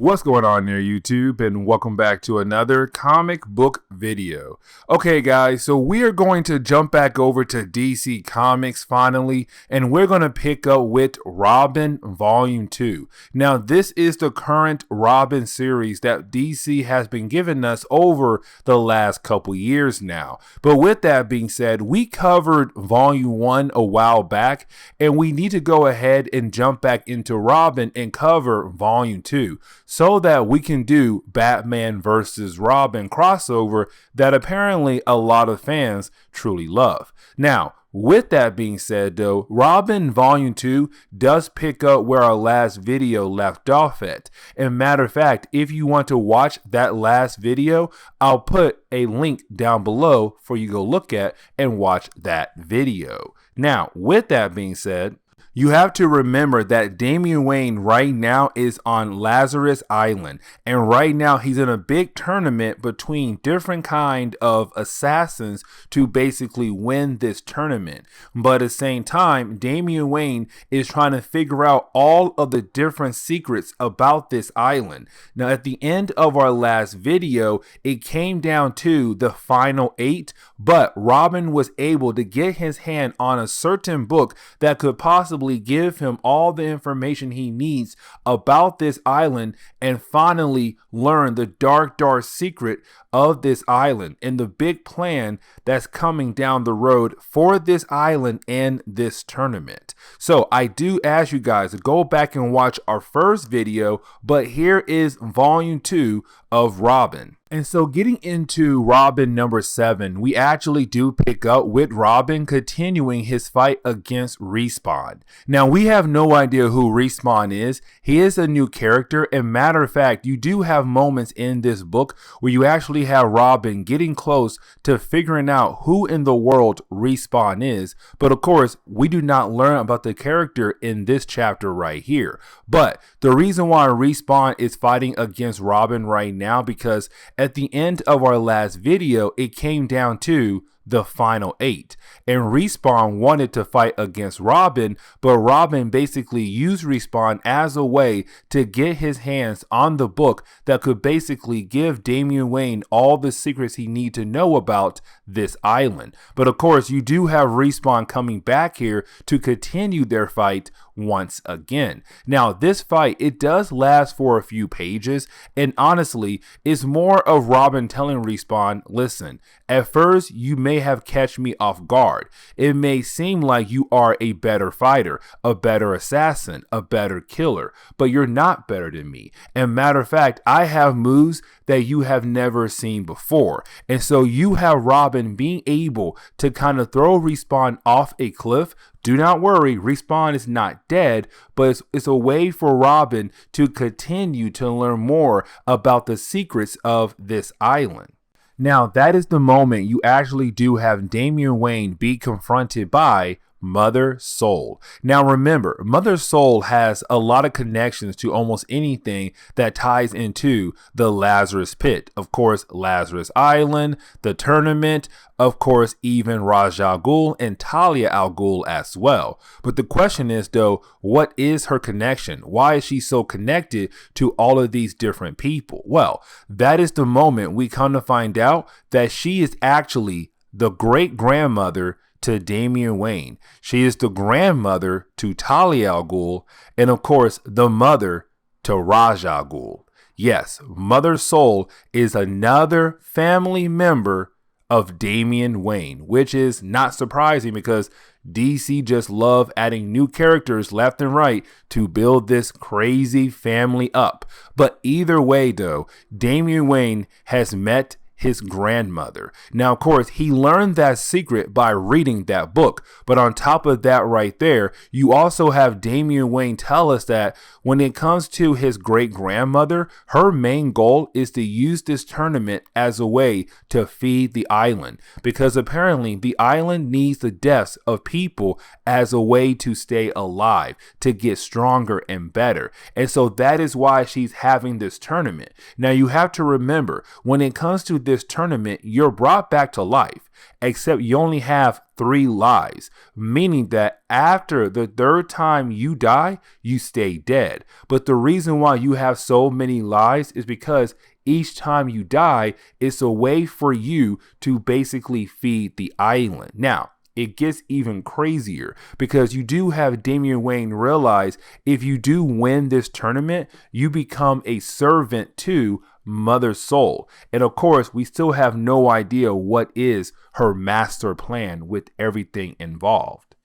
What's going on there, YouTube, and welcome back to another comic book video. Okay, guys, so we are going to jump back over to DC Comics finally, and we're going to pick up with Robin Volume 2. Now, this is the current Robin series that DC has been giving us over the last couple years now. But with that being said, we covered Volume 1 a while back, and we need to go ahead and jump back into Robin and cover Volume 2. So that we can do Batman versus Robin crossover that apparently a lot of fans truly love. Now, with that being said though, Robin Volume 2 does pick up where our last video left off at. And matter of fact, if you want to watch that last video, I'll put a link down below for you to go look at and watch that video. Now, with that being said, you have to remember that Damian Wayne right now is on Lazarus Island, and right now he's in a big tournament between different kind of assassins to basically win this tournament. But at the same time, Damian Wayne is trying to figure out all of the different secrets about this island. Now, at the end of our last video, it came down to the final 8, but Robin was able to get his hand on a certain book that could possibly give him all the information he needs about this island and finally learn the dark secret of this island and the big plan that's coming down the road for this island and this tournament. So I do ask you guys to go back and watch our first video, but here is Volume 2 of Robin. And so getting into Robin number 7, we actually do pick up with Robin continuing his fight against Respawn. Now, we have no idea who Respawn is. He is a new character, and matter of fact, you do have moments in this book where you actually have Robin getting close to figuring out who in the world Respawn is. But of course, we do not learn about the character in this chapter right here. But the reason why Respawn is fighting against Robin right now, because at the end of our last video, it came down to the final 8, and Respawn wanted to fight against Robin, but Robin basically used Respawn as a way to get his hands on the book that could basically give Damian Wayne all the secrets he needs to know about this island. But of course, you do have Respawn coming back here to continue their fight once again. Now, this fight, it does last for a few pages, and honestly, it's more of Robin telling Respawn, listen, at first you may have catch me off guard. It may seem like you are a better fighter, a better assassin, a better killer, but you're not better than me. And matter of fact, I have moves that you have never seen before. And so you have Robin being able to kind of throw Respawn off a cliff. Do not worry, Respawn is not dead, but it's a way for Robin to continue to learn more about the secrets of this island. Now, that is the moment you actually do have Damian Wayne be confronted by Mother Soul. Now remember, Mother Soul has a lot of connections to almost anything that ties into the Lazarus Pit. Of course, Lazarus Island, the tournament, of course, even Ra's al Ghul and Talia al Ghul as well. But the question is though, what is her connection? Why is she so connected to all of these different people? Well, that is the moment we come to find out that she is actually the great grandmother to Damian Wayne. She is the grandmother to Talia al Ghul, and of course the mother to Ra's al Ghul. Yes, Mother Soul is another family member of Damian Wayne, which is not surprising because DC just love adding new characters left and right to build this crazy family up. But either way though, Damian Wayne has met his grandmother. Now, of course, he learned that secret by reading that book. But on top of that right there, you also have Damian Wayne tell us that when it comes to his great grandmother, her main goal is to use this tournament as a way to feed the island. Because apparently the island needs the deaths of people as a way to stay alive, to get stronger and better. And so that is why she's having this tournament. Now, you have to remember, when it comes to this tournament, you're brought back to life, except you only have 3 lives, meaning that after the third time you die, you stay dead. But the reason why you have so many lives is because each time you die, it's a way for you to basically feed the island. Now, it gets even crazier because you do have Damian Wayne realize if you do win this tournament, you become a servant to Mother Soul. And of course, we still have no idea what is her master plan with everything involved.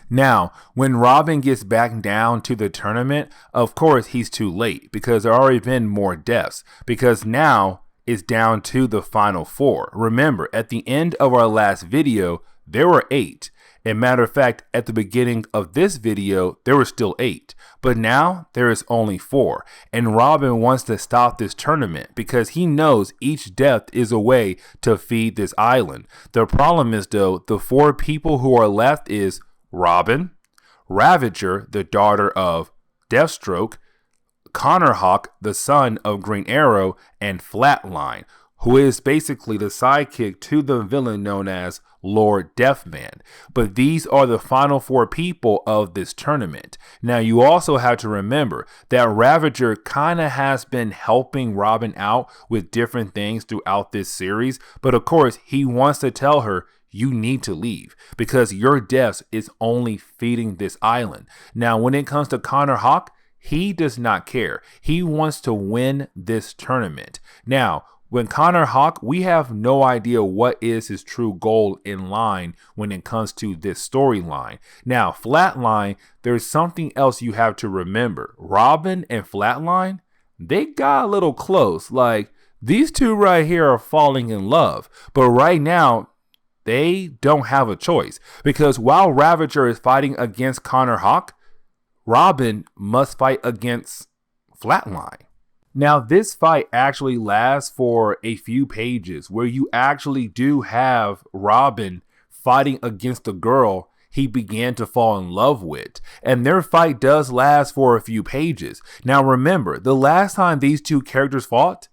Now, when Robin gets back down to the tournament, of course, he's too late because there already been more deaths because now it's down to the final 4. Remember, at the end of our last video, there were 8. And matter of fact, at the beginning of this video, there were still 8. But now there is only 4. And Robin wants to stop this tournament because he knows each death is a way to feed this island. The problem is, though, the 4 people who are left is Robin, Ravager, the daughter of Deathstroke, Connor Hawk, the son of Green Arrow, and Flatline, who is basically the sidekick to the villain known as Lord Deathman. But these are the final 4 people of this tournament. Now, you also have to remember that Ravager kind of has been helping Robin out with different things throughout this series. But of course, he wants to tell her, you need to leave because your deaths is only feeding this island. Now, when it comes to Connor Hawk, he does not care. He wants to win this tournament. Now, when Connor Hawk, we have no idea what is his true goal in line when it comes to this storyline. Now, Flatline, there's something else you have to remember. Robin and Flatline, they got a little close. Like, these two right here are falling in love. But right now, they don't have a choice. Because while Ravager is fighting against Connor Hawk, Robin must fight against Flatline. Now, this fight actually lasts for a few pages where you actually do have Robin fighting against a girl he began to fall in love with. And their fight does last for a few pages. Now, remember, the last time these two characters fought,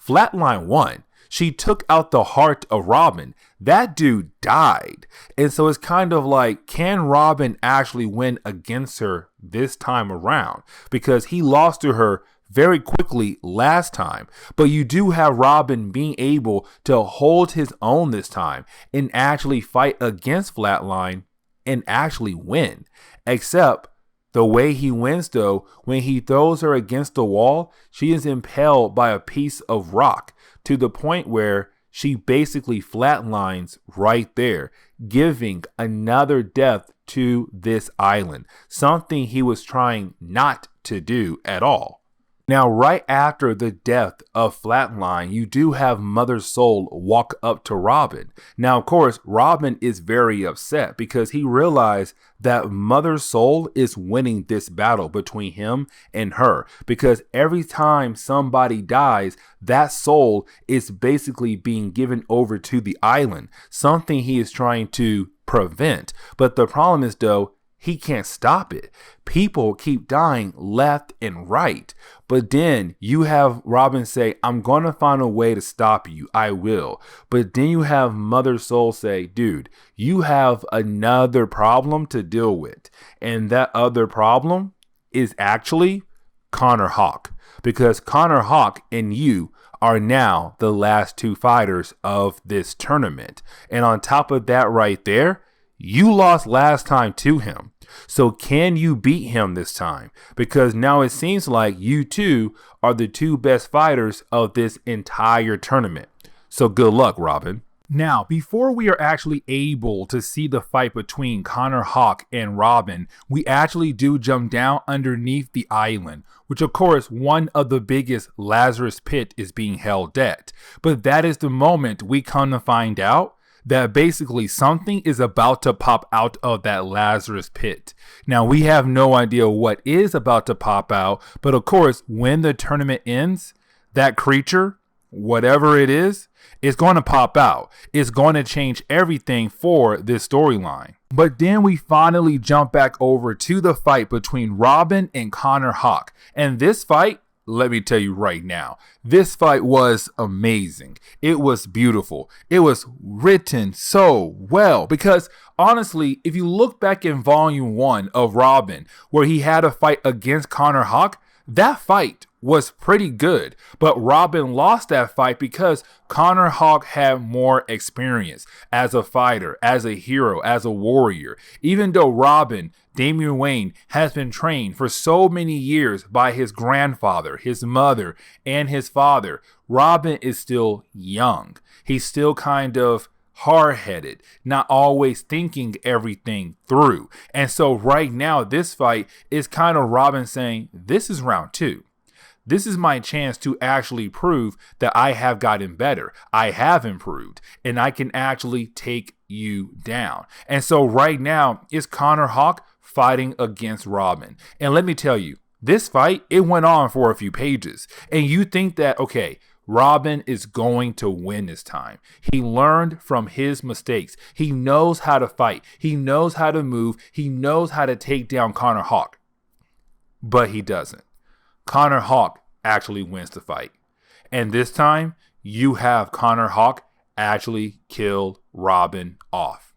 Flatline won. She took out the heart of Robin. That dude died. And so it's kind of like, can Robin actually win against her this time around? Because he lost to her very quickly last time. But you do have Robin being able to hold his own this time and actually fight against Flatline and actually win. Except the way he wins, though, when he throws her against the wall, she is impaled by a piece of rock to the point where she basically flatlines right there, giving another death to this island, something he was trying not to do at all. Now, right after the death of Flatline, you do have Mother Soul walk up to Robin. Now, of course, Robin is very upset because he realized that Mother Soul is winning this battle between him and her. Because every time somebody dies, that soul is basically being given over to the island, something he is trying to prevent. But the problem is, though, he can't stop it. People keep dying left and right. But then you have Robin say, I'm going to find a way to stop you. I will. But then you have Mother Soul say, dude, you have another problem to deal with. And that other problem is actually Connor Hawk. Because Connor Hawk and you are now the last 2 fighters of this tournament. And on top of that right there, you lost last time to him. So can you beat him this time? Because now it seems like you two are the 2 best fighters of this entire tournament. So good luck, Robin. Now, before we are actually able to see the fight between Connor Hawk and Robin, we actually do jump down underneath the island, which of course one of the biggest Lazarus pit is being held at. But that is the moment we come to find out that basically something is about to pop out of that Lazarus pit. Now, we have no idea what is about to pop out, but of course, when the tournament ends, that creature, whatever it is going to pop out. It's going to change everything for this storyline. But then we finally jump back over to the fight between Robin and Connor Hawk. And this fight let me tell you right now, this fight was amazing. It was beautiful. It was written so well because honestly, if you look back in volume 1 of Robin, where he had a fight against Connor Hawke, that fight was pretty good, but Robin lost that fight because Connor Hawke had more experience as a fighter, as a hero, as a warrior. Even though Robin, Damian Wayne, has been trained for so many years by his grandfather, his mother, and his father, Robin is still young. He's still kind of hard-headed, not always thinking everything through. And so right now, this fight is kind of Robin saying, this is round 2. This is my chance to actually prove that I have gotten better. I have improved and I can actually take you down. And so right now is Connor Hawke fighting against Robin. And let me tell you, this fight, it went on for a few pages. And you think that, okay, Robin is going to win this time. He learned from his mistakes. He knows how to fight. He knows how to move. He knows how to take down Connor Hawke. But he doesn't. Connor Hawke actually wins the fight. And this time, you have Connor Hawke actually killed Robin off.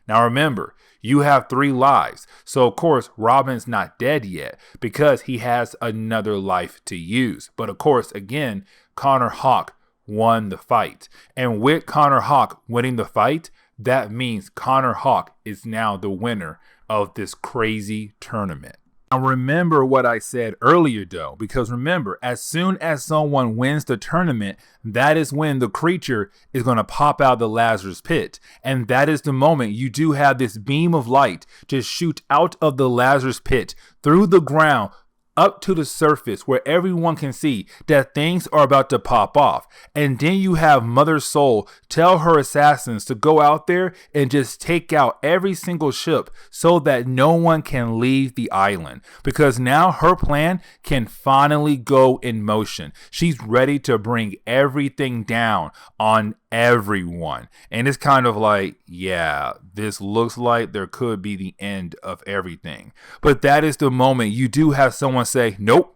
Now remember, you have 3 lives. So of course, Robin's not dead yet because he has another life to use. But of course, again, Connor Hawke won the fight. And with Connor Hawke winning the fight, that means Connor Hawke is now the winner of this crazy tournament. Now remember what I said earlier though, because remember, as soon as someone wins the tournament, that is when the creature is going to pop out the Lazarus pit. And that is the moment you do have this beam of light just shoot out of the Lazarus pit through the ground, up to the surface where everyone can see that things are about to pop off. And then you have Mother Soul tell her assassins to go out there and just take out every single ship so that no one can leave the island. Because now her plan can finally go in motion. She's ready to bring everything down on everyone. And it's kind of like, yeah, this looks like there could be the end of everything. But that is the moment you do have someone say, nope,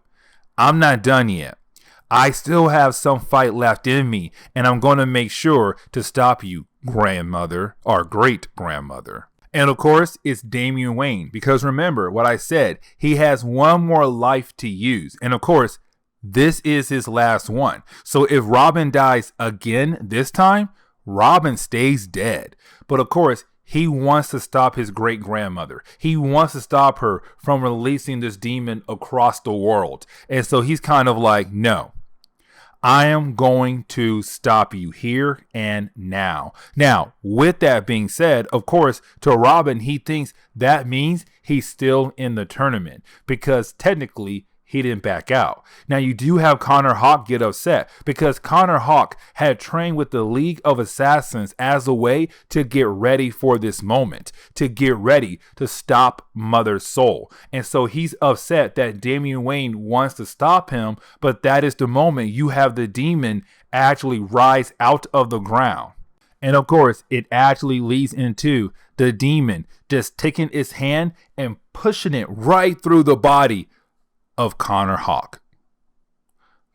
I'm not done yet. I still have some fight left in me, and I'm going to make sure to stop you, grandmother or great grandmother. And of course, it's Damian Wayne, because remember what I said, he has one more life to use. And of course, this is his last one. So if Robin dies again this time, Robin stays dead. But of course, he wants to stop his great grandmother. He wants to stop her from releasing this demon across the world. And so he's kind of like, no, I am going to stop you here and now. Now, with that being said, of course, to Robin, he thinks that means he's still in the tournament because technically he didn't back out. Now, you do have Connor Hawke get upset because Connor Hawke had trained with the League of Assassins as a way to get ready for this moment, to get ready to stop Mother Soul. And so he's upset that Damian Wayne wants to stop him, but that is the moment you have the demon actually rise out of the ground. And of course, it actually leads into the demon just taking its hand and pushing it right through the body of Connor Hawke.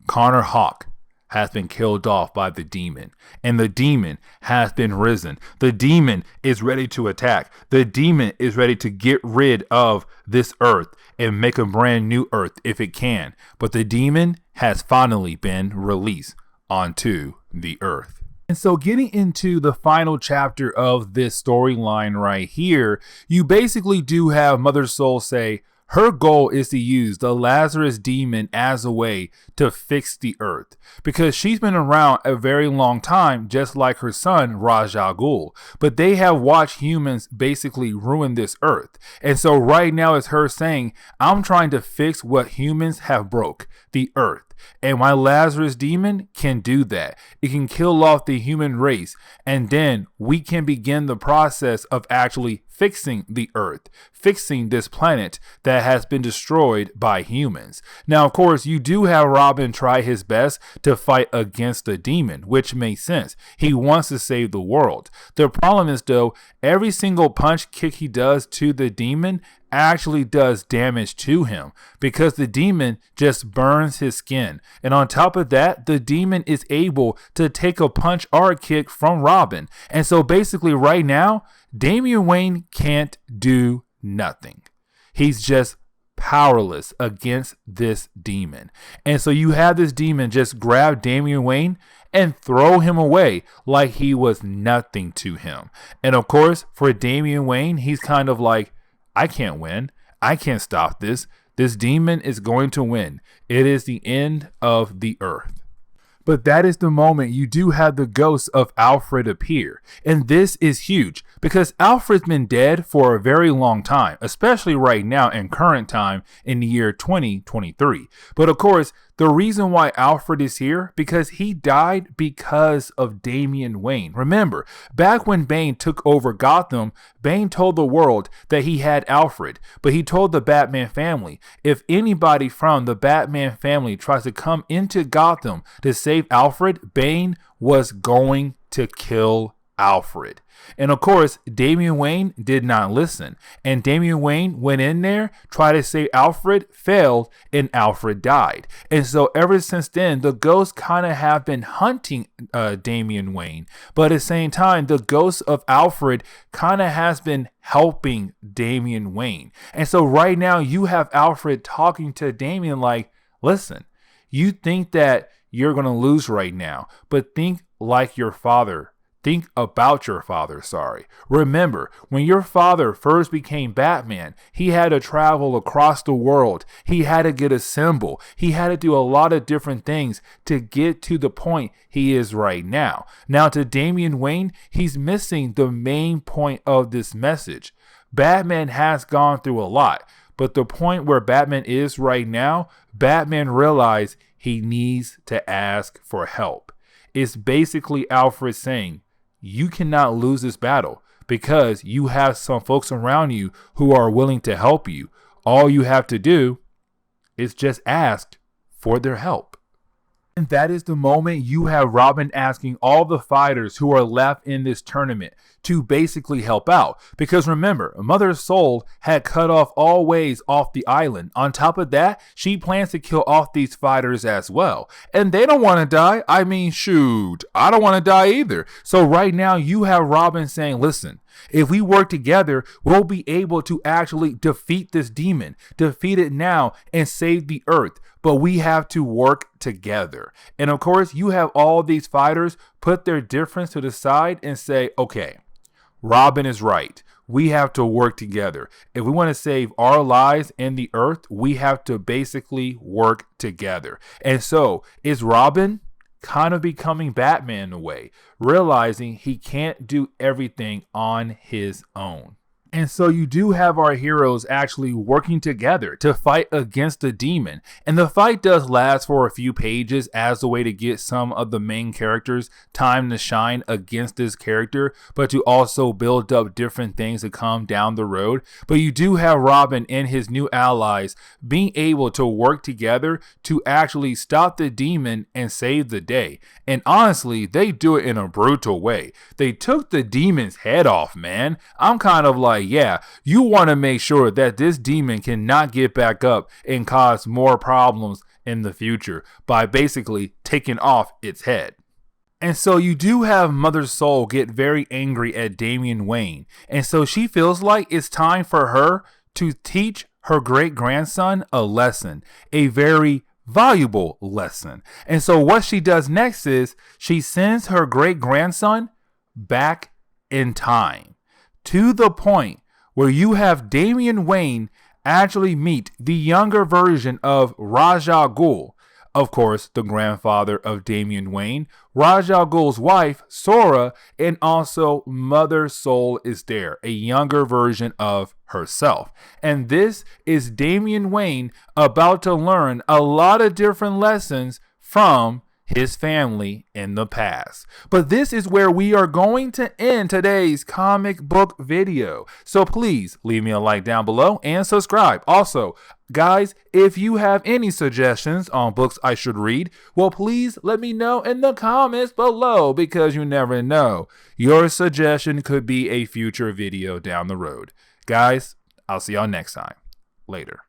Connor Hawke has been killed off by the demon, and the demon has been risen. The demon is ready to attack. The demon is ready to get rid of this earth and make a brand new earth if it can. But the demon has finally been released onto the earth. And so getting into the final chapter of this storyline right here, you basically do have Mother Soul say, her goal is to use the Lazarus demon as a way to fix the earth because she's been around a very long time, just like her son, Raja Ghul. But they have watched humans basically ruin this earth. And so right now it's her saying, I'm trying to fix what humans have broke, the earth. And my Lazarus demon can do that. It can kill off the human race. And then we can begin the process of actually fixing the earth, fixing this planet that has been destroyed by humans. Now, of course, you do have Robin try his best to fight against the demon, which makes sense. He wants to save the world. The problem is, though, every single punch kick he does to the demon actually does damage to him because the demon just burns his skin. And on top of that, the demon is able to take a punch or a kick from Robin. And so basically right now, Damian Wayne can't do nothing. He's just powerless against this demon. And so you have this demon just grab Damian Wayne and throw him away like he was nothing to him. And of course, for Damian Wayne, he's kind of like, I can't win. I can't stop this. This demon is going to win. It is the end of the earth. But that is the moment you do have the ghost of Alfred appear. And this is huge because Alfred's been dead for a very long time, especially right now in current time in the year 2023. But of course, the reason why Alfred is here, because he died because of Damian Wayne. Remember, back when Bane took over Gotham, Bane told the world that he had Alfred, but he told the Batman family, if anybody from the Batman family tries to come into Gotham to save Alfred, Bane was going to kill Alfred. And of course, Damian Wayne did not listen. And Damian Wayne went in there, tried to save Alfred, failed, and Alfred died. And so ever since then, the ghosts kind of have been hunting Damian Wayne. But at the same time, the ghost of Alfred kind of has been helping Damian Wayne. And so right now, you have Alfred talking to Damian like, listen, you think that you're going to lose right now, but think like your father. Think about your father, Remember, when your father first became Batman, he had to travel across the world. He had to get a symbol. He had to do a lot of different things to get to the point he is right now. Now, to Damian Wayne, he's missing the main point of this message. Batman has gone through a lot, but the point where Batman is right now, Batman realized he needs to ask for help. It's basically Alfred saying, you cannot lose this battle because you have some folks around you who are willing to help you. All you have to do is just ask for their help. And that is the moment you have Robin asking all the fighters who are left in this tournament to basically help out. Because remember, Mother Soul had cut off all ways off the island. On top of that, she plans to kill off these fighters as well. And they don't want to die. I mean, shoot, I don't want to die either. So right now you have Robin saying, listen, if we work together, we'll be able to actually defeat this demon, defeat it now and save the earth. But we have to work together. And of course, you have all these fighters put their difference to the side and say, okay, Robin is right. We have to work together. If we want to save our lives and the earth, we have to basically work together. And so is Robin kind of becoming Batman in a way, realizing he can't do everything on his own. And so you do have our heroes actually working together to fight against the demon. And the fight does last for a few pages as a way to get some of the main characters time to shine against this character, but to also build up different things to come down the road. But you do have Robin and his new allies being able to work together to actually stop the demon and save the day. And honestly, they do it in a brutal way. They took the demon's head off, man. I'm kind of like, yeah, you want to make sure that this demon cannot get back up and cause more problems in the future by basically taking off its head. And so you do have Mother Soul get very angry at Damian Wayne. And so she feels like it's time for her to teach her great-grandson a lesson, a very valuable lesson. And so what she does next is she sends her great-grandson back in time to the point where you have Damian Wayne actually meet the younger version of Raja Ghul. Of course, the grandfather of Damian Wayne, Raja Ghul's wife, Sora, and also Mother Soul is there, a younger version of herself. And this is Damian Wayne about to learn a lot of different lessons from his family in the past. But this is where we are going to end today's comic book video. So please leave me a like down below and subscribe. Also, guys, if you have any suggestions on books I should read, well, please let me know in the comments below, because you never know. Your suggestion could be a future video down the road. Guys, I'll see y'all next time. Later.